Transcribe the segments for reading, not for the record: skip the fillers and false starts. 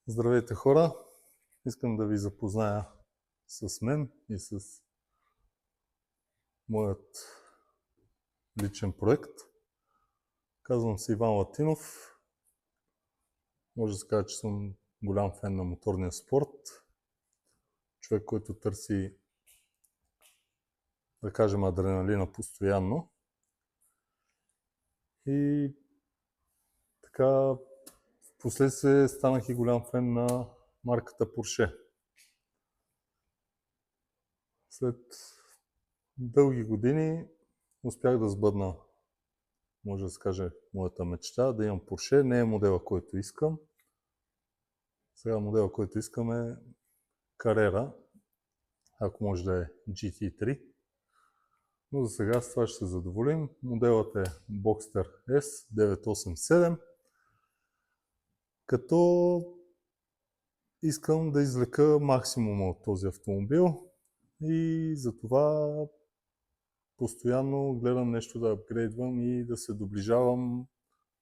Здравейте, хора! Искам да ви запозная с мен и с моят личен проект. Казвам се Иван Латинов. Може да се каже, че съм голям фен на моторния спорт. Човек, който търси, да кажем, адреналина постоянно. И така, впоследствие станах и голям фен на марката Porsche. След дълги години успях да сбъдна, може да се каже, моята мечта да имам Porsche. Не е модела, който искам. Сега модела, който искам е Carrera, ако може да е GT3. Но за сега с това ще се задоволим. Моделът е Boxster S987, като искам да извлека максимума от този автомобил и затова постоянно гледам нещо да апгрейдвам и да се доближавам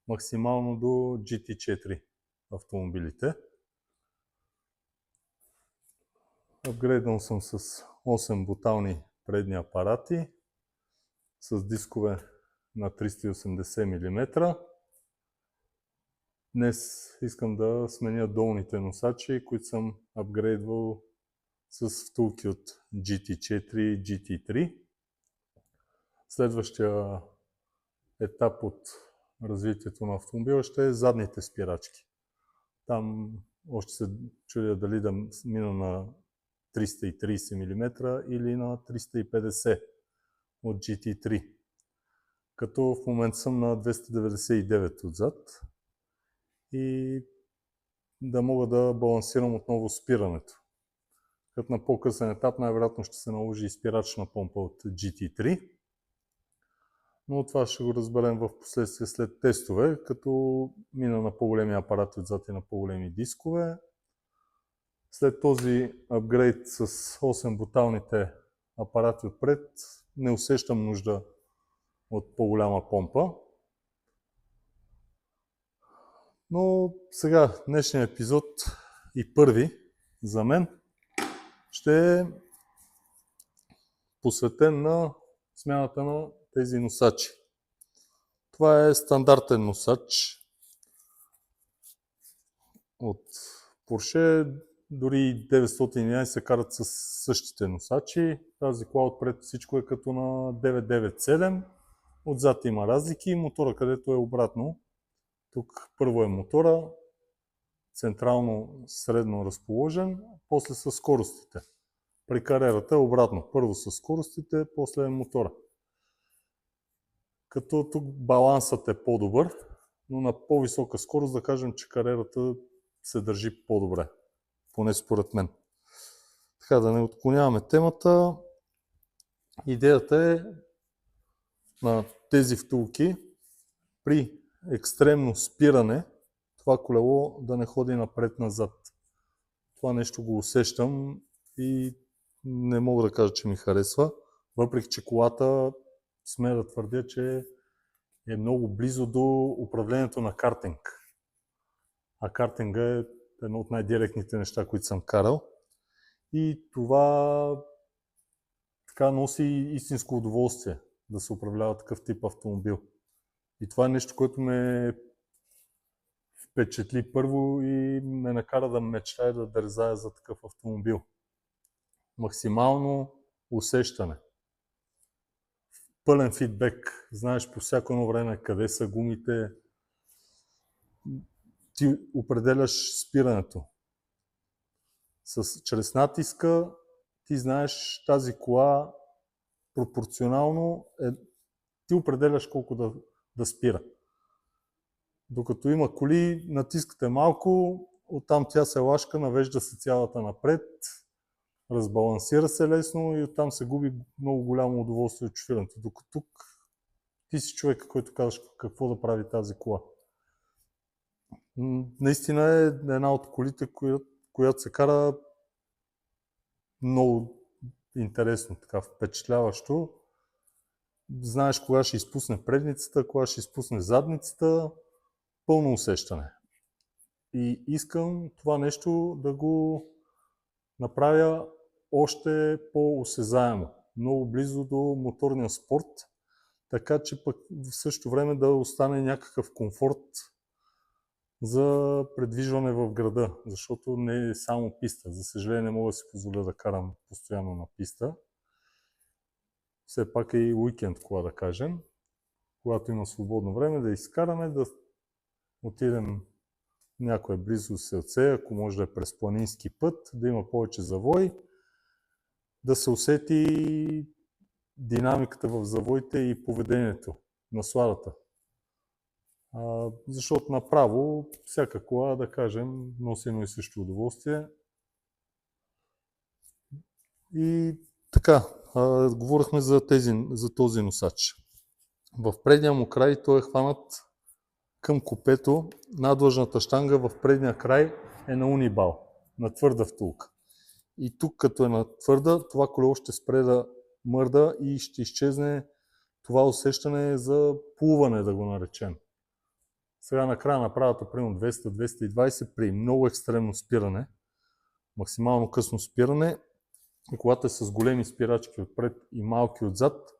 максимално до GT4 автомобилите. Апгрейднал съм с 8 бутални предни апарати с дискове на 380 мм. Днес искам да сменя долните носачи, които съм апгрейдвал с втулки от GT4 и GT3. Следващия етап от развитието на автомобила ще е задните спирачки. Там още се чудя дали да мина на 330 мм или на 350 от GT3. Като в момента съм на 299 отзад и да мога да балансирам отново спирането. Като на по-късен етап най-вероятно ще се наложи и спирачна помпа от GT3. Но това ще го разберем в последствие след тестове, като мина на по-големи апарати отзад и на по-големи дискове. След този апгрейд с 8 буталните апарати отпред не усещам нужда от по-голяма помпа. Но сега, днешният епизод и първи за мен ще е посветен на смяната на тези носачи. Това е стандартен носач от Porsche. Дори 911 се карат с същите носачи. Тази кола отпред всичко е като на 997. Отзад има разлики. Мотора, където е обратно. Тук първо е мотора, централно средно разположен, после са скоростите. При карерата е обратно. Първо са скоростите, после е мотора. Като тук балансът е по-добър, но на по-висока скорост да кажем, че карерата се държи по-добре. Поне според мен. Така, да не отклоняваме темата. Идеята е на тези втулки при екстремно спиране това колело да не ходи напред-назад. Това нещо го усещам и не мога да кажа, че ми харесва. Въпреки че колата, смея да твърдя, че е много близо до управлението на картинг. А картинга е едно от най-директните неща, които съм карал. И това така носи истинско удоволствие да се управлява такъв тип автомобил. И това е нещо, което ме впечатли първо и ме накара да мечтая да дързая за такъв автомобил. Максимално усещане. Пълен фидбек. Знаеш по всяко едно време къде са гумите. Ти определяш спирането. Чрез натиска ти знаеш тази кола пропорционално ти определяш колко да спира. Докато има коли, натискате малко, оттам тя се лашка, навежда се цялата напред, разбалансира се лесно и оттам се губи много голямо удоволствие от шофирането. Докато тук ти си човек, който казваш какво да прави тази кола. Наистина е една от колите, която се кара много интересно, така впечатляващо. Знаеш кога ще изпусне предницата, кога ще изпусне задницата, пълно усещане. И искам това нещо да го направя още по-осезаемо, много близо до моторния спорт, така че пък в същото време да остане някакъв комфорт за предвижване в града, защото не е само писта. За съжаление не мога да си позволя да карам постоянно на писта. Все пак е и уикенд кола, да кажем. Когато има свободно време, да изкараме, да отидем някое близо селце, ако може да е през планински път, да има повече завой, да се усети динамиката в завоите и поведението, насладата. Защото направо всяка кола, да кажем, носи едно и също удоволствие. И така, говорихме за този носач. В предния му край той е хванат към купето, надлъжната щанга в предния край е на унибал, на твърда втулка. И тук като е на твърда, това колело ще спре да мърда и ще изчезне това усещане за плуване, да го наречем. Сега на края на правата, примерно 200-220, при много екстремно спиране, максимално късно спиране, когато е с големи спирачки отпред и малки отзад,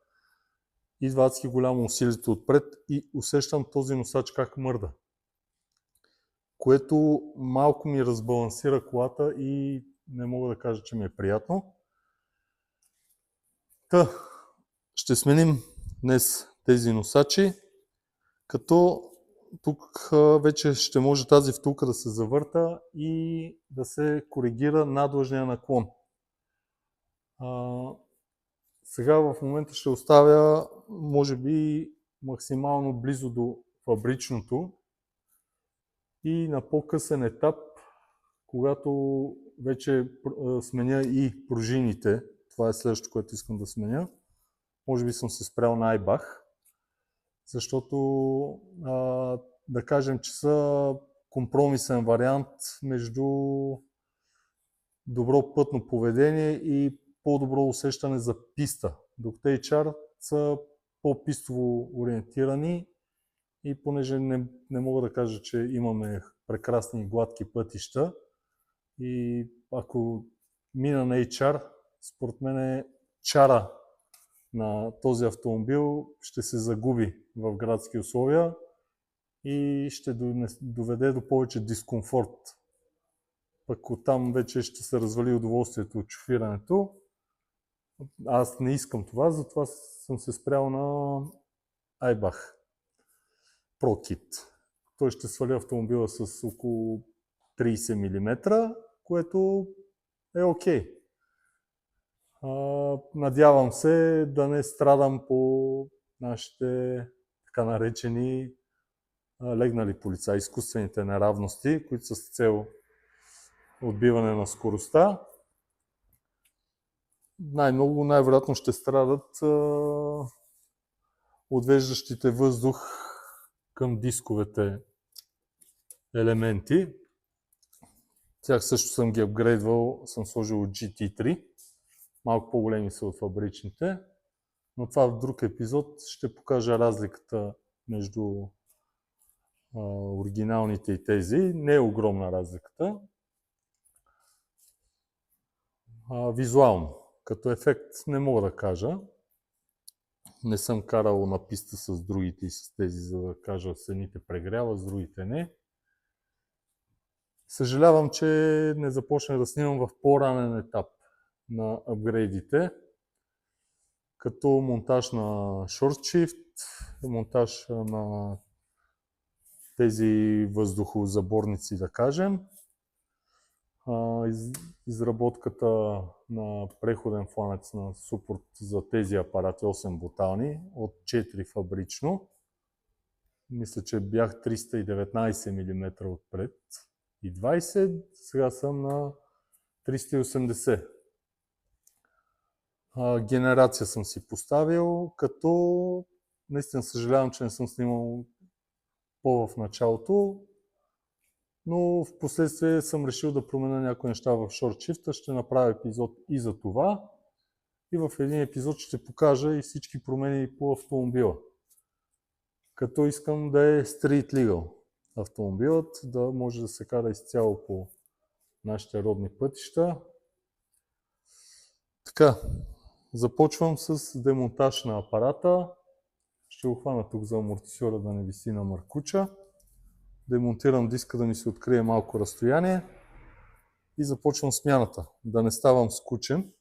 идва адски голямо усилието отпред и усещам този носач как мърда. Което малко ми разбалансира колата и не мога да кажа, че ми е приятно. Ще сменим днес тези носачи, като тук вече ще може тази втулка да се завърта и да се коригира надлъжния наклон. Сега в момента ще оставя, може би, максимално близо до фабричното и на по-късен етап, когато вече сменя и пружините, това е следващото, което искам да сменя, може би съм се спрял на Айбах, защото да кажем, че са компромисен вариант между добро пътно поведение и по-добро усещане за писта. Докато HR са по-пистово ориентирани и понеже не мога да кажа, че имаме прекрасни и гладки пътища и ако мина на HR, според мен е чара на този автомобил ще се загуби в градски условия и ще доведе до повече дискомфорт. Пък оттам вече ще се развали удоволствието от шофирането. Аз не искам това, затова съм се спрял на Айбах ProKit. Той ще свали автомобила с около 30 мм, което е окей. Надявам се да не страдам по нашите така наречени легнали полицаи, изкуствените неравности, които са с цел отбиване на скоростта. Най-вероятно ще страдат отвеждащите въздух към дисковете елементи. Тях също съм ги апгрейдвал, съм сложил от GT3. Малко по-големи са от фабричните, но това в друг епизод ще покажа разликата между оригиналните и тези. Не е огромна разликата. Визуално, като ефект не мога да кажа. Не съм карал на писта с другите и с тези, за да кажа с едните прегрява, с другите не. Съжалявам, че не започнах да снимам в по-ранен етап на апгрейдите, като монтаж на Short Shift, монтаж на тези въздухозаборници, да кажем, изработката на преходен фланец на супорт за тези апарати 8 бутални от 4 фабрично. Мисля, че бях 319 мм отпред и 20, сега съм на 380. Генерация съм си поставил, като наистина съжалявам, че не съм снимал по-в началото, но в последствие съм решил да променя някои неща в Short Shift. Ще направя епизод и за това. И в един епизод ще покажа и всички промени по автомобила. Като искам да е Street Legal. автомобилът да може да се кара изцяло по нашите родни пътища. Така, започвам с демонтаж на апарата. Ще го хвана тук за амортисьора да не виси на маркуча. Демонтирам диска да ми се открие малко разстояние и започвам смяната. Да не ставам скучен.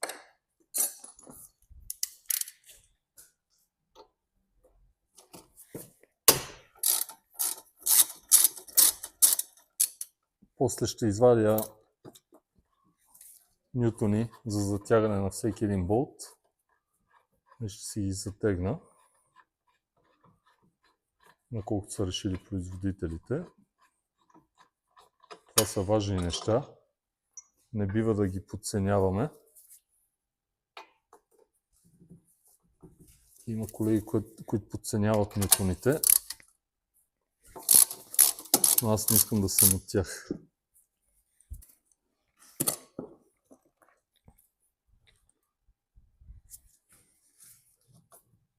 После ще извадя нютони за затягане на всеки един болт. И ще си ги затегна, наколкото са решили производителите. Това са важни неща. Не бива да ги подценяваме. Има колеги, които подценяват нютоните, но аз не искам да съм от тях.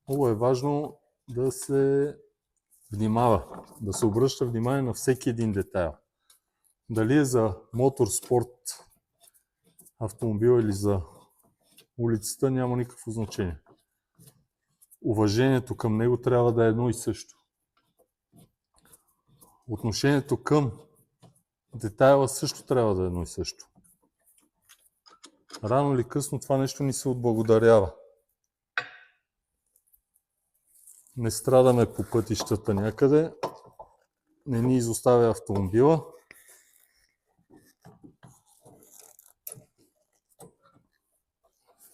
Много е важно да се внимава, да се обръща внимание на всеки един детайл. Дали е за моторспорт автомобил или за улицата, няма никакво значение. Уважението към него трябва да е едно и също. Отношението към детайла също трябва да е едно и също. Рано или късно това нещо ни се отблагодарява. Не страдаме по пътищата някъде, не ни изоставя автомобила.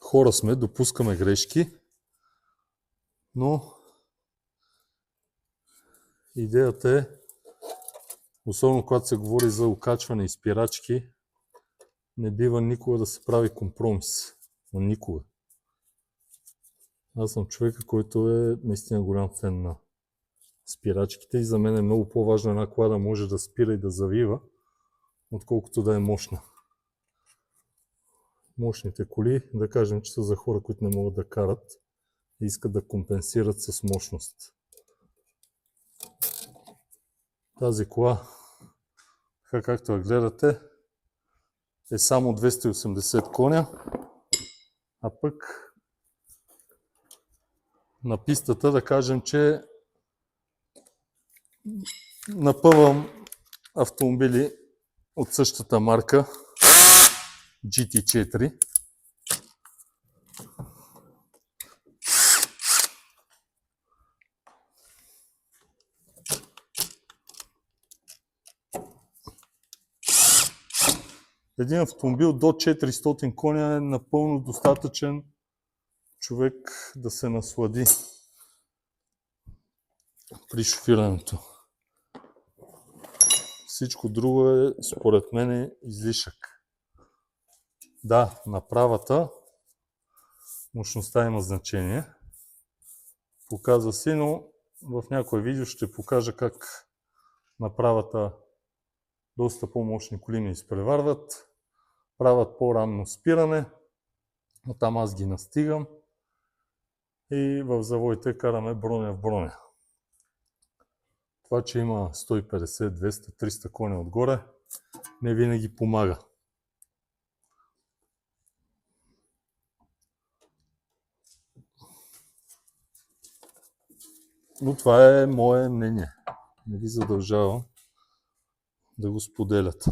Хора сме, допускаме грешки, но идеята е, особено когато се говори за окачване и спирачки, не бива никога да се прави компромис. Но никога. Аз съм човека, който е наистина голям фен на спирачките и за мен е много по-важно една кола да може да спира и да завива, отколкото да е мощна. Мощните коли, да кажем, че са за хора, които не могат да карат и искат да компенсират с мощност. Тази кола, така както я гледате, е само 280 коня, а пък на пистата да кажем, че напъвам автомобили от същата марка GT4. Един автомобил до 400 коня е напълно достатъчен човек да се наслади при шофирането. Всичко друго е, според мен, излишък. Да, направата, мощността има значение. Показва си, но в някое видео ще покажа как направата доста по-мощни коли ми изпреварват, правят по-ранно спиране, но там аз ги настигам и в завоите караме броня в броня. Това, че има 150, 200, 300 коня отгоре, не винаги помага. Но това е мое мнение. Не ви задължавам да го споделяте.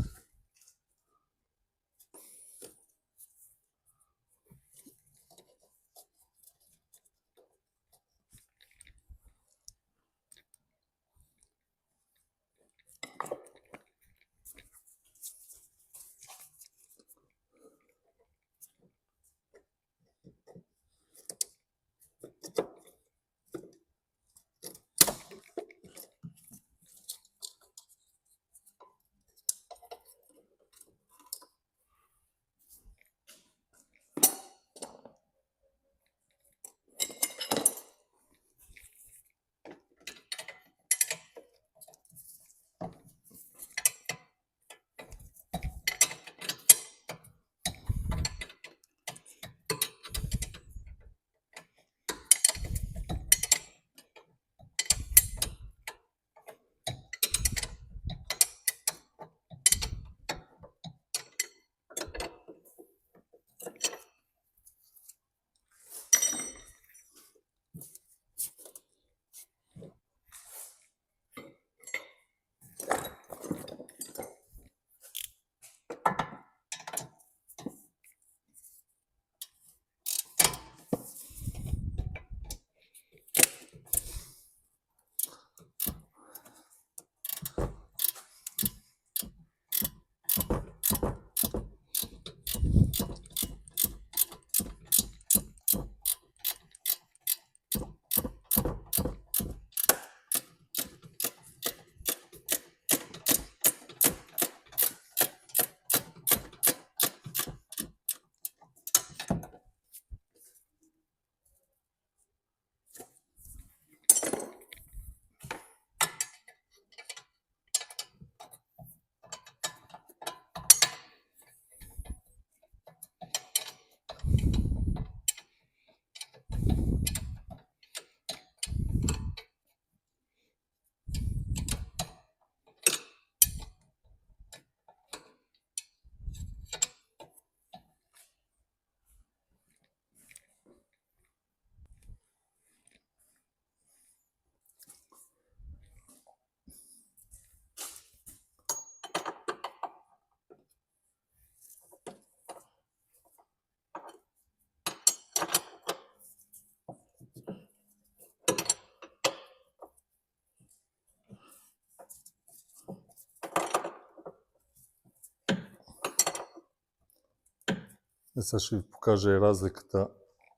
Сега ще ви покажа и разликата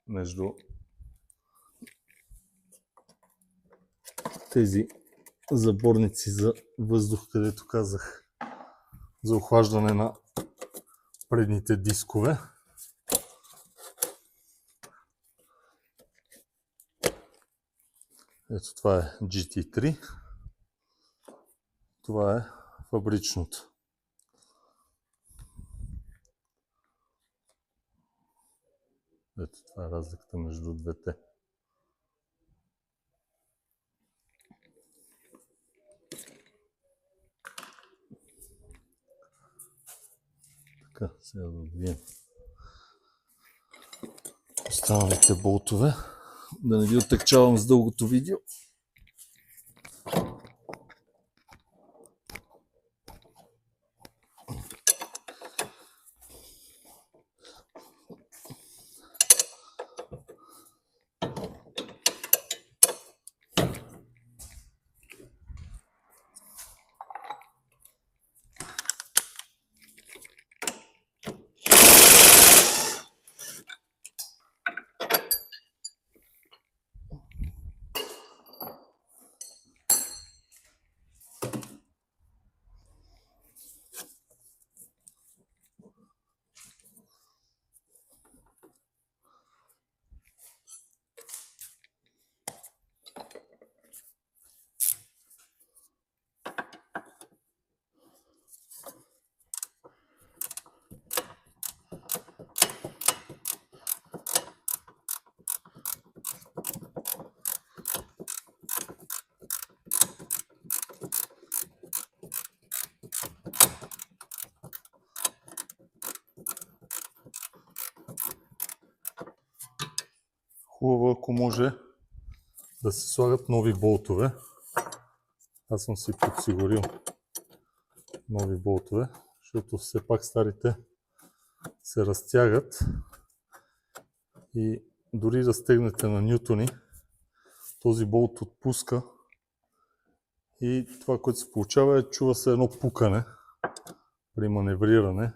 между тези заборници за въздух, където казах за охлаждане на предните дискове. Ето това е GT3. Това е фабричното. Ето това е разликата между двете. Така, сега да видим останалите болтове. Да не ви отекчавам с дългото видео. Хубаво, ако може да се слагат нови болтове. Аз съм си подсигурил нови болтове, защото все пак старите се разтягат и дори да стегнете на нютони, този болт отпуска и това, което се получава е, чува се едно пукане при маневриране,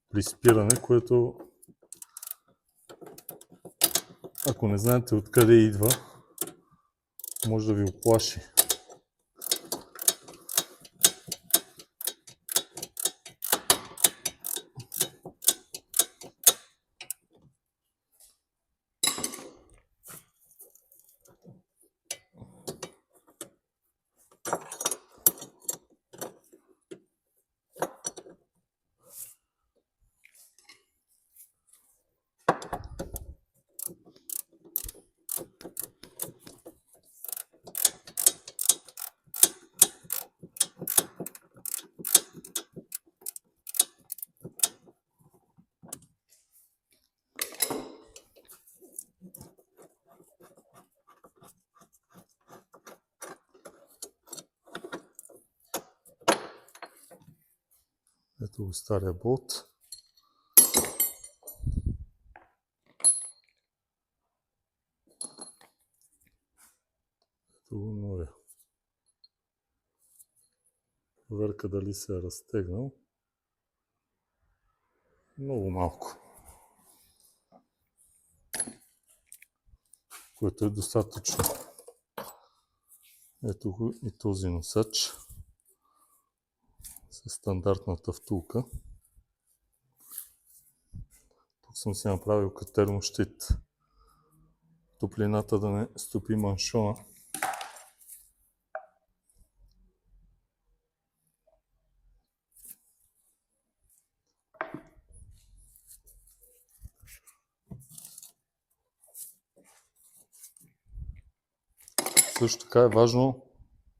при спиране, което ако не знаете откъде идва, може да ви оплаши. Ето го стария болт. Ето го новия. Проверка дали се е разтегнал. Много малко. Което е достатъчно. Ето го и този носач с стандартната втулка. Тук съм си направил като термощит. Топлината да не стопи маншона. Също така е важно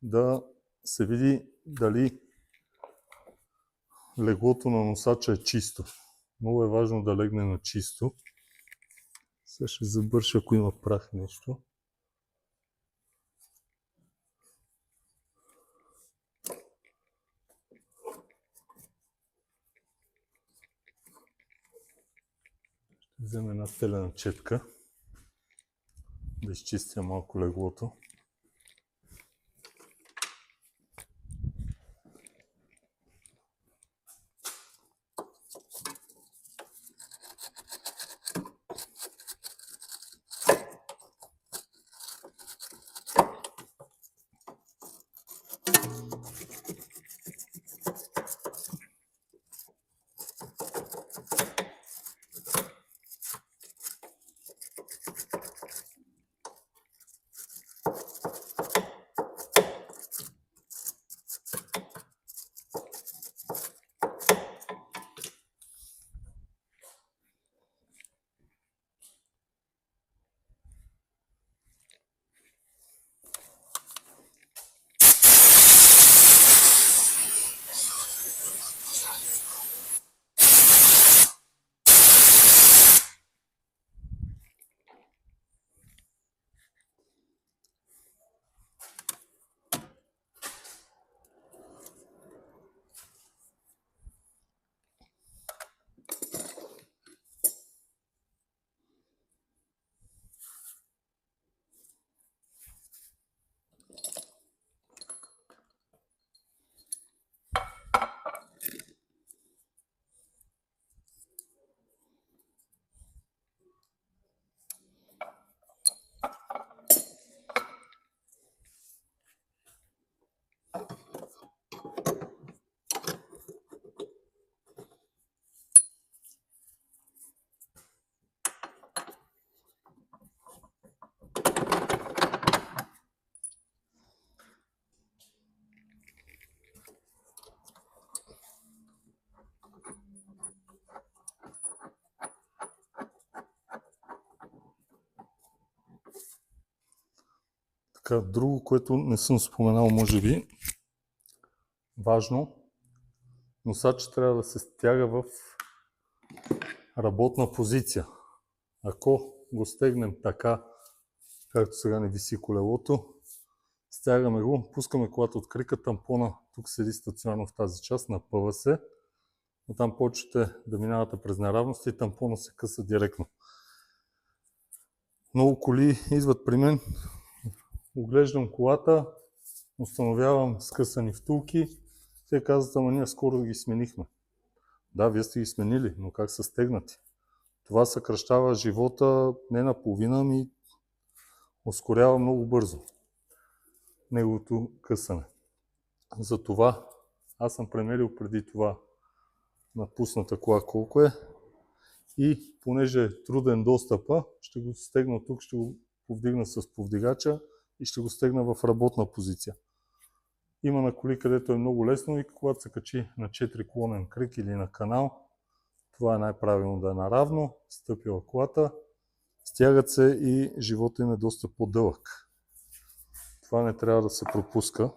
да се види дали леглото на носача е чисто. Много е важно да легне на чисто. Сега ще забърша, ако има прах нещо. Ще взема една телена четка да изчистя малко леглото. Така, друго, което не съм споменал, може би, важно, носачът трябва да се стяга в работна позиция. Ако го стегнем така, както сега не виси колелото, стягаме го, пускаме колата от крика, тампона тук седи стационарно в тази част на ПВС, но там почвате да минавате през неравности и тампона се къса директно. Много коли идват при мен, оглеждам колата, установявам скъсани втулки, те казват, ама ние скоро ги сменихме. Да, вие сте ги сменили, но как са стегнати? Това съкращава живота не наполовина, ами ускорява много бързо неговото късане. Затова аз съм премерил преди това напусната кола колко е и понеже е труден достъпа, ще го стегна тук, ще го повдигна с повдигача и ще го стегна в работна позиция. Има на коли, където е много лесно и когато се качи на 4-колонен кръг или на канал, това е най-правилно да е наравно, стъпила колата, стягат се и живота им е доста по-дълъг. Това не трябва да се пропуска.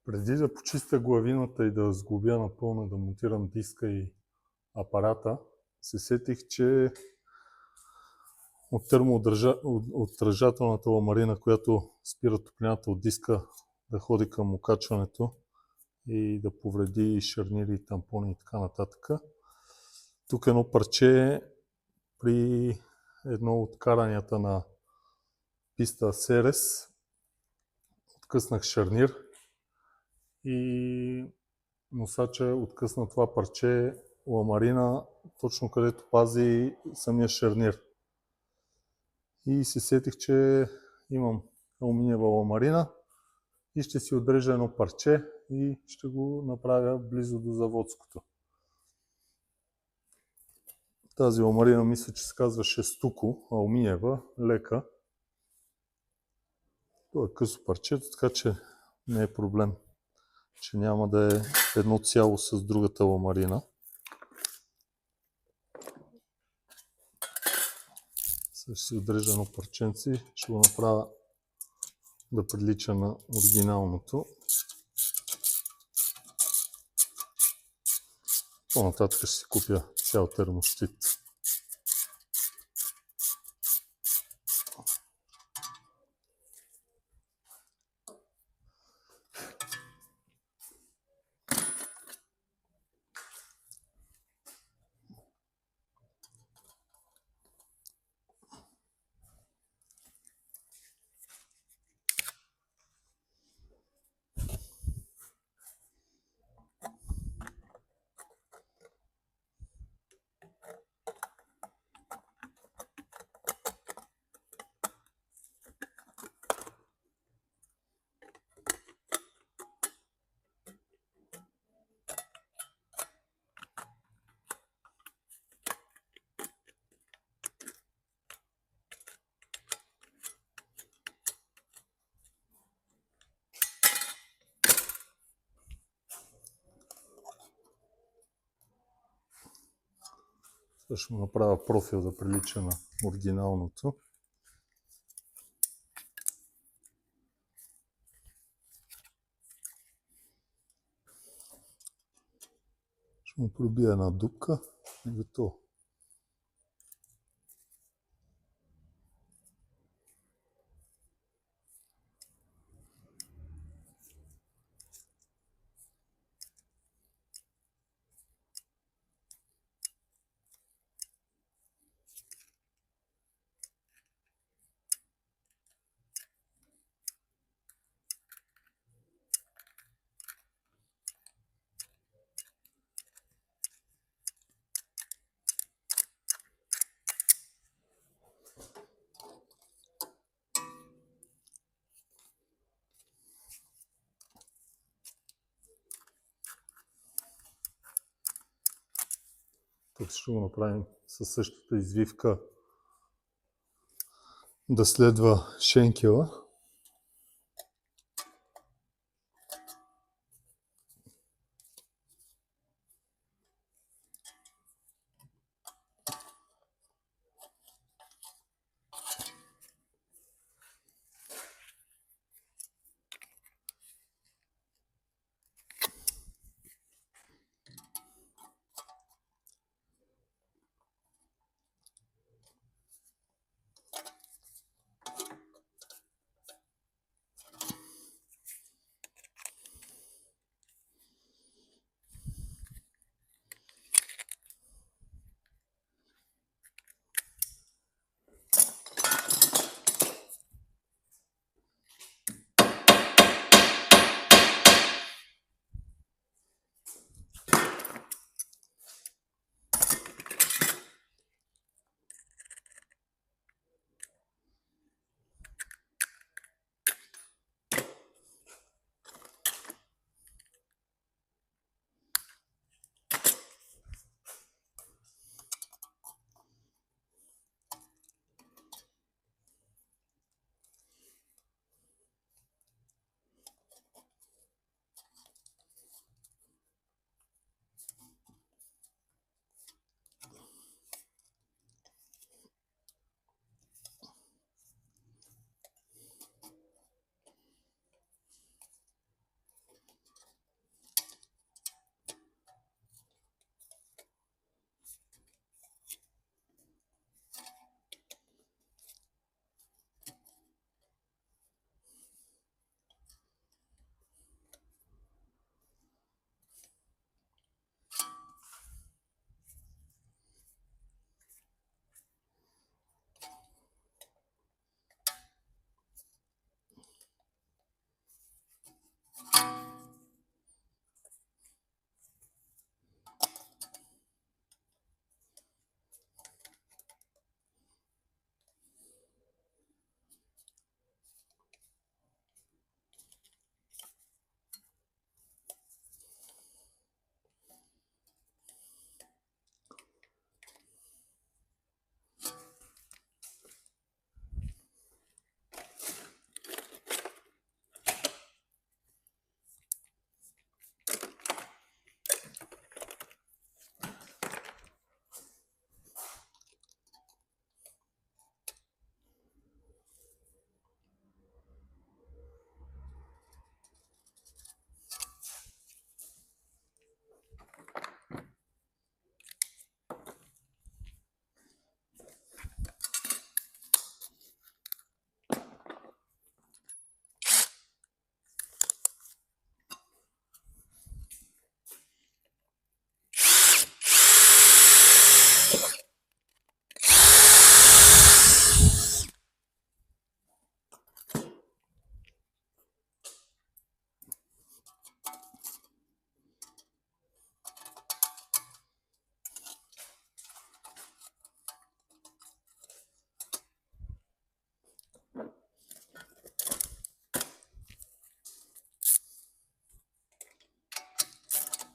Преди да почистя главината и да сглобя напълно, да монтирам диска и апарата, се сетих, че от термоотдържателната ламарина, която спира топлината от диска да ходи към окачването и да повреди шарнири, тампони и така нататък. Тук едно парче при едно от каранията на писта Серес. Откъснах шарнир и носача откъсна това парче ламарина, точно където пази самия шарнир. И се сетих, че имам алуминиева ламарина и ще си отрежа едно парче и ще го направя близо до заводското. Тази ламарина мисля, че се казваше Стуко, алуминиева, лека. Това е късо парчето, така че не е проблем, че няма да е едно цяло с другата ламарина. Сега ще си отрежа едно парченце, ще го направя да прилича на оригиналното. По-нататък ще си купя цял термощит. Сега ще му направя профил да прилича на оригиналното. Ще му пробия една дупка и готово. Тук ще го направим със същата извивка да следва шенкела.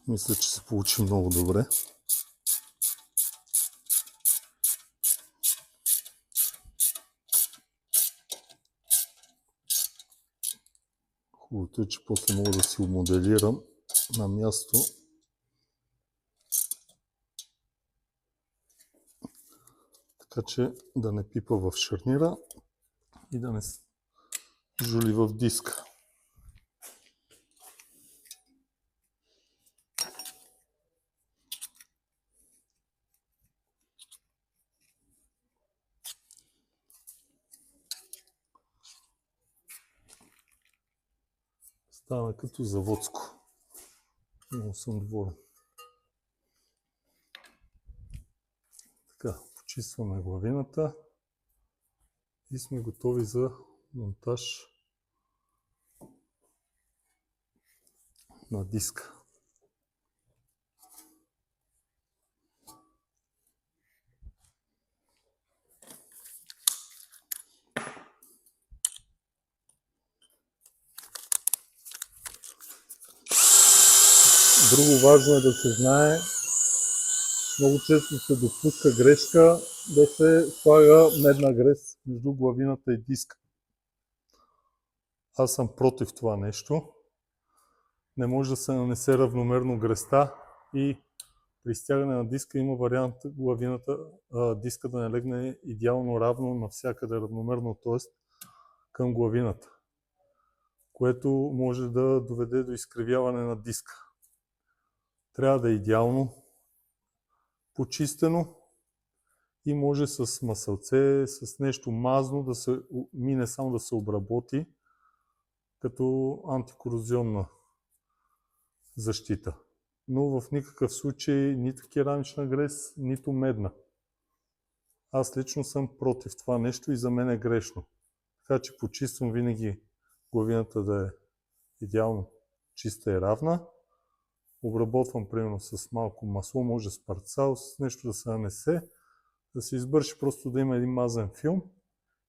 Мисля, че се получи много добре. Хубавото е, че после мога да си моделирам на място. така че да не пипа в шарнира и да не жули в диска. Стана като заводско. Много съм доволен. Така, почистваме главината и сме готови за монтаж на диска. Друго важно е да се знае, много често се допуска грешка да се слага медна грес между главината и диска. Аз съм против това нещо. Не може да се нанесе равномерно греста и при стягане на диска има вариант диска да не легне идеално равно навсякъде равномерно, т.е. към главината, което може да доведе до изкривяване на диска. Трябва да е идеално почистено и може с масълце, с нещо мазно да се мине, само да се обработи като антикорозионна защита. Но в никакъв случай нито керамична грес, нито медна. Аз лично съм против това нещо и за мен е грешно. Така че почиствам винаги главината да е идеално чиста и равна. Обработвам примерно с малко масло, може с парцал, с нещо да се нанесе, да се избърши, просто да има един мазен филм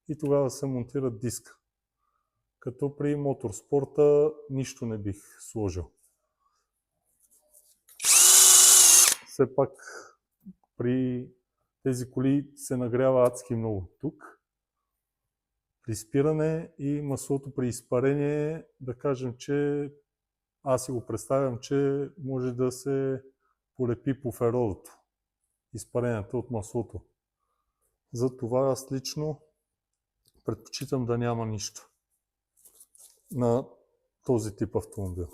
и тогава се монтира диска. Като при моторспорта нищо не бих сложил. Все пак при тези коли се нагрява адски много тук. При спиране и маслото при изпарение, да кажем, че аз си го представям, че може да се полепи по феролото, изпаренията от маслото. Затова аз лично предпочитам да няма нищо на този тип автомобил.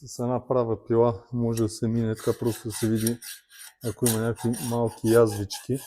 С една права пила може да се мине така, просто да се види, ако има някакви малки язвички.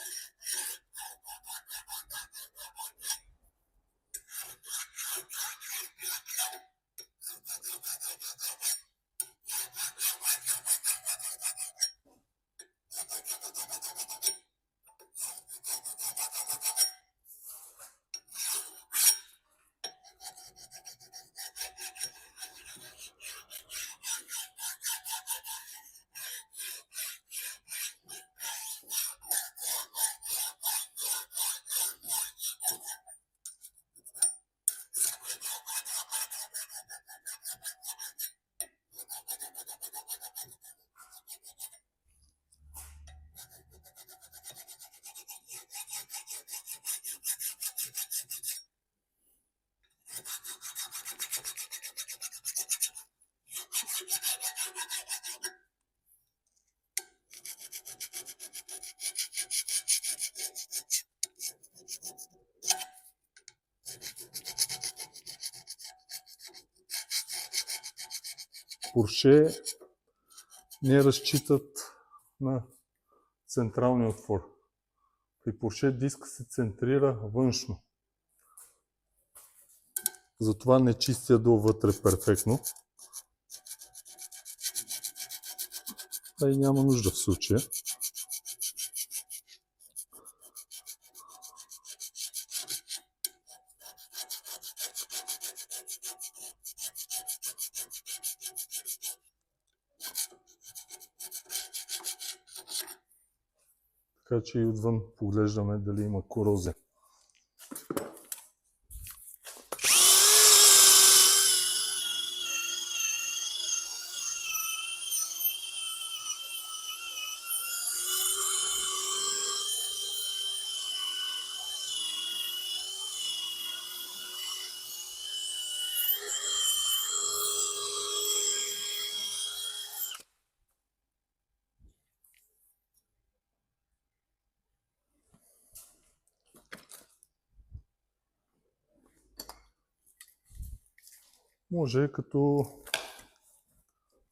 Порше не разчитат на централния отвор. При Порше диска се центрира външно. Затова не чистя довътре перфектно. А и няма нужда в случая. Така че и отвън поглеждаме дали има корозия. Може като,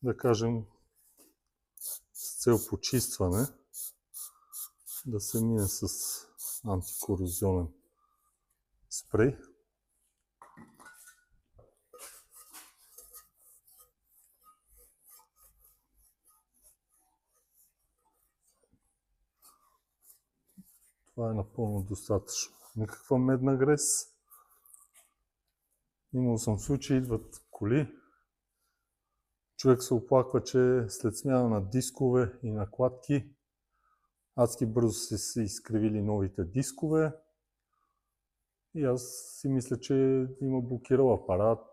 да кажем, с цел почистване, да се мине с антикорозионен спрей. Това е напълно достатъчно. Никаква медна грес. Имал съм случаи, идват коли. Човек се оплаква, че след смяна на дискове и накладки адски бързо са се изкривили новите дискове. И аз си мисля, че има блокирал апарат,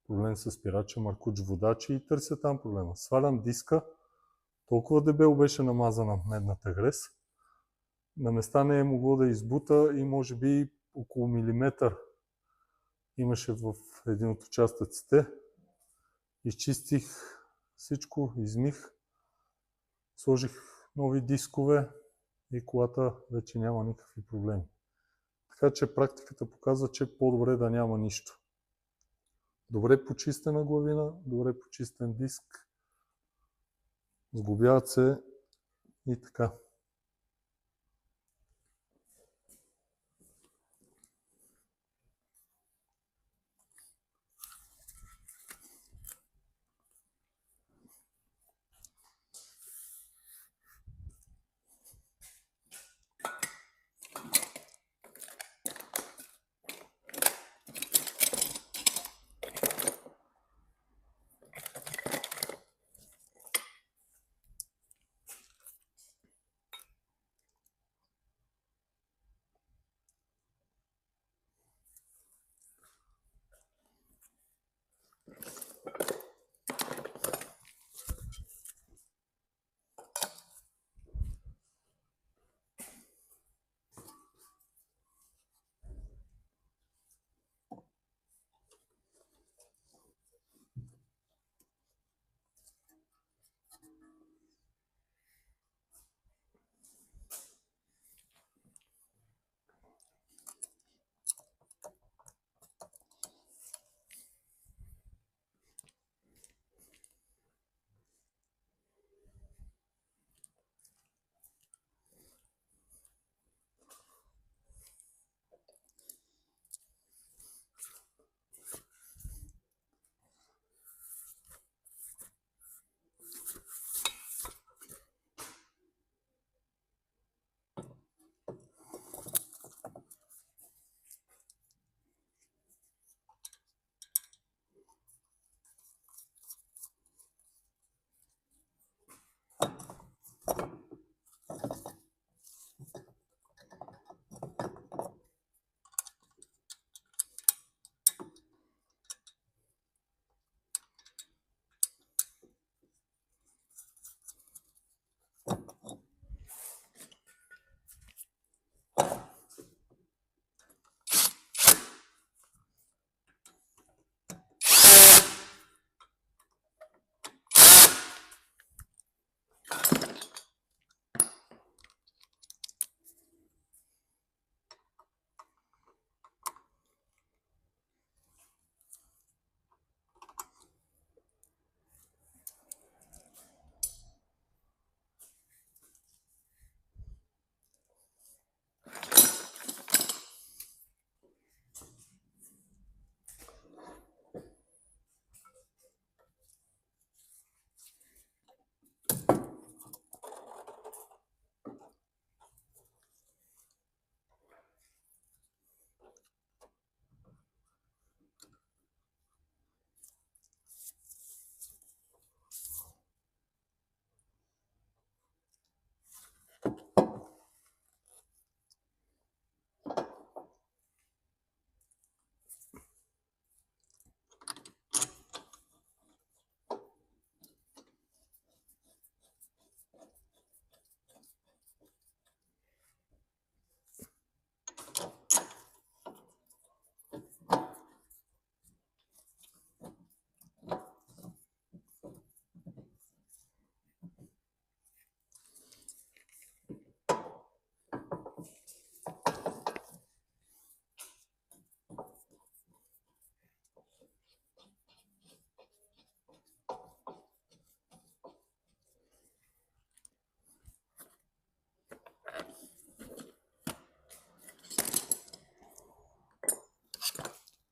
проблем с спирача, маркуч, водачи и търся там проблема. Свалям диска, толкова дебело беше намазана медната грес. На места не е могло да избута и може би около милиметър имаше в един от участъците. Изчистих всичко, измих, сложих нови дискове и колата вече няма никакви проблеми. Така че практиката показва, че по-добре да няма нищо. Добре почистена главина, добре почистен диск, сглобяват се и така.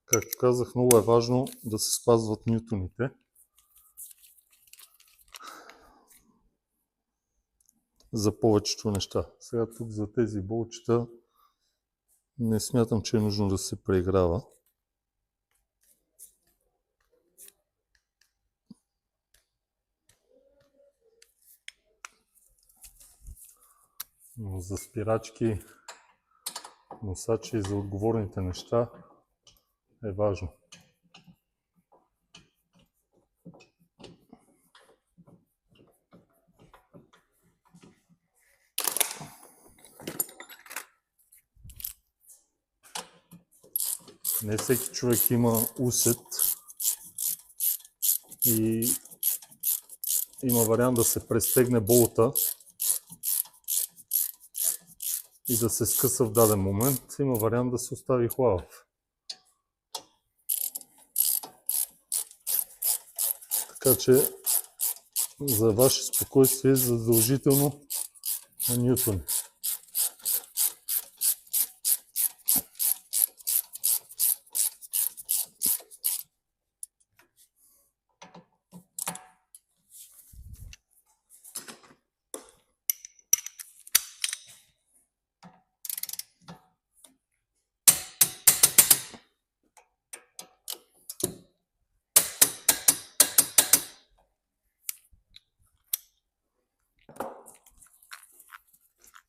Както казах, много е важно да се спазват нютоните. За повечето неща. Сега тук за тези болчета не смятам, че е нужно да се преиграва. Но за спирачки, носачи и за отговорните неща е важно. Не всеки човек има усет и има вариант да се престегне болта и да се скъса в даден момент. Има вариант да се остави хлабав. Така че за ваше спокойствие задължително на нютони.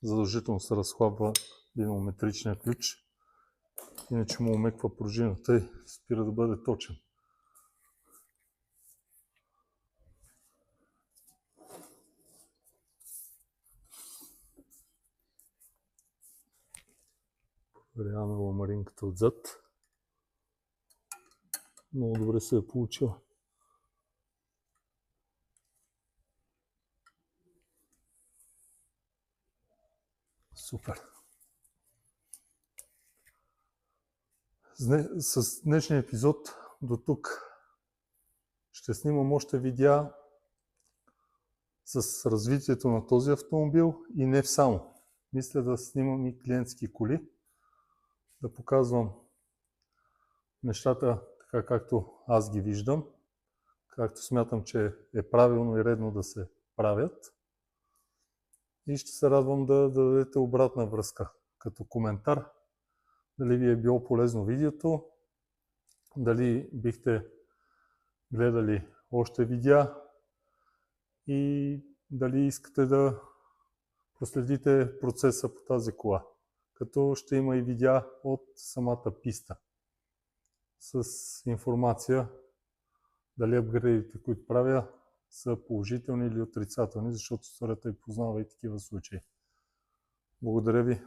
Задължително се разхлабва динамометричния ключ, иначе му омеква пружината и спира да бъде точен. Проверяваме ламаринката отзад. Много добре се е получила. Супер! С днешния епизод до тук. Ще снимам още видеа с развитието на този автомобил и не само. Мисля да снимам и клиентски коли, да показвам нещата така както аз ги виждам, както смятам, че е правилно и редно да се правят. И ще се радвам да дадете обратна връзка като коментар. Дали ви е било полезно видеото, дали бихте гледали още видеа и дали искате да проследите процеса по тази кола. Като ще има и видеа от самата писта с информация дали апгрейдите, които правя, са положителни или отрицателни, защото историята и познава и такива случаи. Благодаря ви.